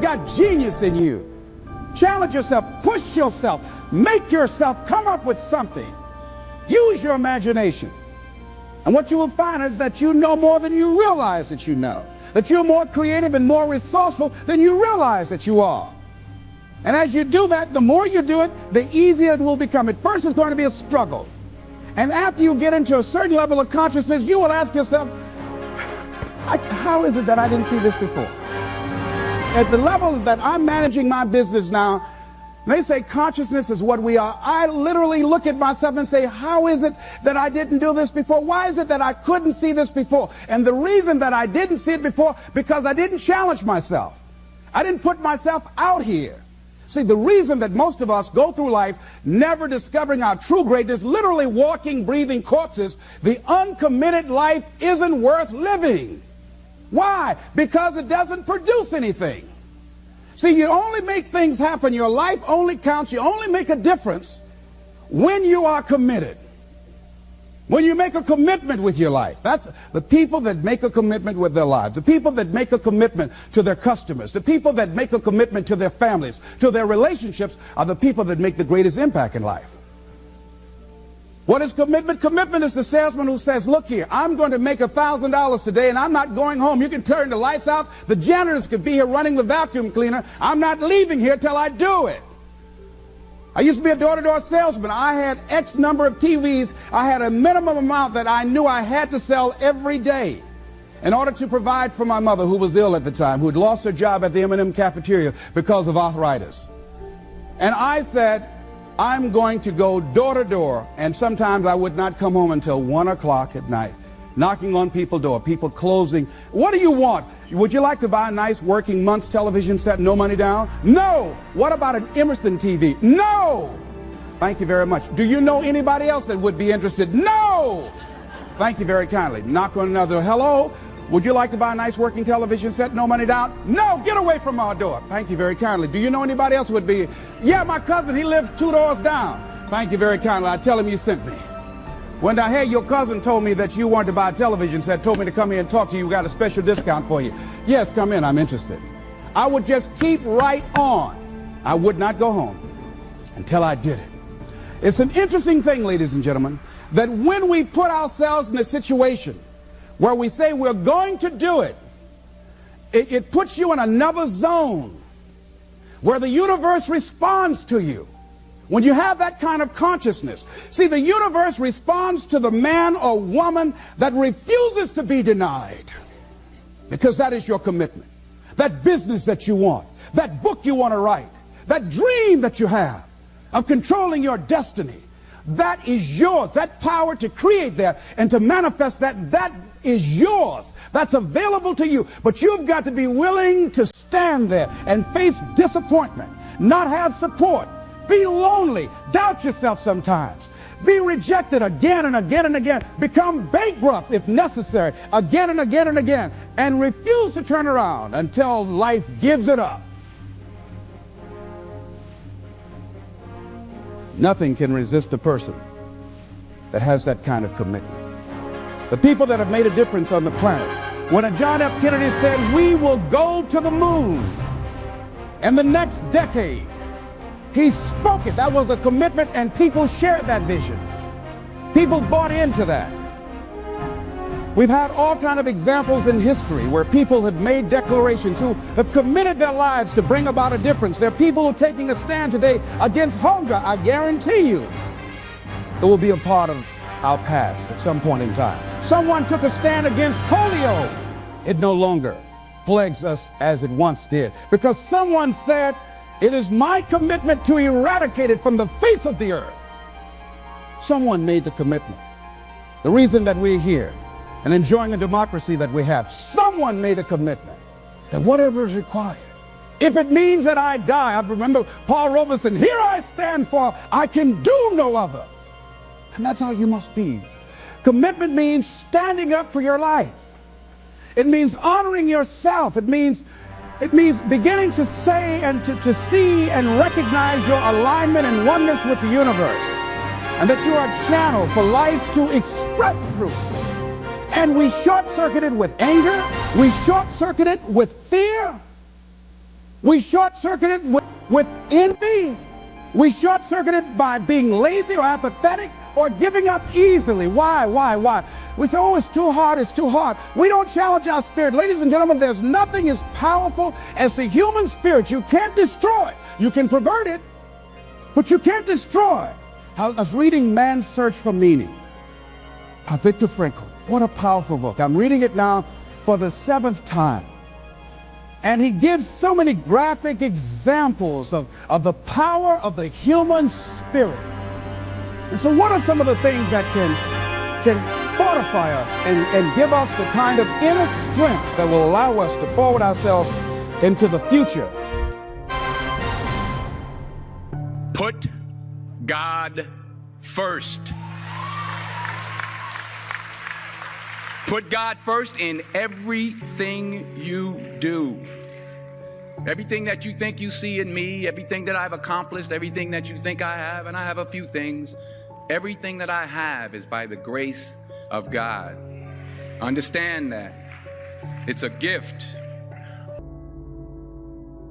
got genius in you. Challenge yourself, push yourself, make yourself come up with something. Use your imagination. And what you will find is that you know more than you realize that you know. That you're more creative and more resourceful than you realize that you are. And as you do that, the more you do it, the easier it will become. At first, it's going to be a struggle. And after you get into a certain level of consciousness, you will ask yourself, how is it that I didn't see this before? At the level that I'm managing my business now, they say consciousness is what we are. I literally look at myself and say, how is it that I didn't do this before? Why is it that I couldn't see this before? And the reason that I didn't see it before, because I didn't challenge myself. I didn't put myself out here. See, the reason that most of us go through life never discovering our true greatness, literally walking, breathing corpses, the uncommitted life isn't worth living. Why? Because it doesn't produce anything. See, you only make things happen. Your life only counts. You only make a difference when you are committed. When you make a commitment with your life. That's the people that make a commitment with their lives. The people that make a commitment to their customers. The people that make a commitment to their families, to their relationships, are the people that make the greatest impact in life. What is commitment? Commitment is the salesman who says, look here, I'm going to make $1,000 today and I'm not going home. You can turn the lights out. The janitors could be here running the vacuum cleaner. I'm not leaving here till I do it. I used to be a door-to-door salesman. I had X number of TVs. I had a minimum amount that I knew I had to sell every day in order to provide for my mother, who was ill at the time, who had lost her job at the M&M cafeteria because of arthritis. And I said, I'm going to go door to door, and sometimes I would not come home until 1 o'clock at night, knocking on people's door, people closing. What do you want? Would you like to buy a nice working month's television set, no money down? No. What about an Emerson TV? No. Thank you very much. Do you know anybody else that would be interested? No. Thank you very kindly. Knock on another. Hello. Would you like to buy a nice working television set, no money down? No, get away from our door. Thank you very kindly. Do you know anybody else who would be? Yeah, my cousin, he lives 2 doors down. Thank you very kindly. I tell him you sent me. When I heard your cousin told me that you wanted to buy a television set, told me to come here and talk to you, we got a special discount for you. Yes, come in, I'm interested. I would just keep right on. I would not go home until I did it. It's an interesting thing, ladies and gentlemen, that when we put ourselves in a situation where we say we're going to do it, it puts you in another zone where the universe responds to you. When you have that kind of consciousness, see, the universe responds to the man or woman that refuses to be denied, because that is your commitment. That business that you want, that book you want to write, that dream that you have of controlling your destiny, that is yours. That power to create that and to manifest that, that is yours. That's available to you. But you've got to be willing to stand there and face disappointment, not have support, be lonely, doubt yourself sometimes, be rejected again and again and again, become bankrupt if necessary, again and again and again, and refuse to turn around until life gives it up. Nothing can resist a person that has that kind of commitment. The people that have made a difference on the planet. When a John F. Kennedy said, we will go to the moon in the next decade, he spoke it. That was a commitment, and people shared that vision. People bought into that. We've had all kinds of examples in history where people have made declarations, who have committed their lives to bring about a difference. There are people who are taking a stand today against hunger. I guarantee you it will be a part of our past at some point in time. Someone took a stand against polio. It no longer plagues us as it once did, because someone said, it is my commitment to eradicate it from the face of the earth. Someone made the commitment. The reason that we're here and enjoying the democracy that we have, someone made a commitment that whatever is required, if it means that I die. I remember Paul Robeson, here I stand, for I can do no other. And that's how you must be. Commitment means standing up for your life. It means honoring yourself. It means beginning to say and to see and recognize your alignment and oneness with the universe, and that you are a channel for life to express through. And we short-circuit it with anger. We short-circuit it with fear. We short-circuit it with envy. We short-circuit it by being lazy or apathetic or giving up easily. Why? We say, oh, it's too hard, it's too hard. We don't challenge our spirit. Ladies and gentlemen, there's nothing as powerful as the human spirit. You can't destroy it. You can pervert it, but you can't destroy it. I was reading Man's Search for Meaning by Viktor Frankl. What a powerful book. I'm reading it now for the 7th time. And he gives so many graphic examples of the power of the human spirit. And so what are some of the things that can fortify us and give us the kind of inner strength that will allow us to forward ourselves into the future? Put God first. Put God first in everything you do. Everything that you think you see in me, everything that I've accomplished, everything that you think I have, and I have a few things, everything that I have is by the grace of God. Understand that. It's a gift.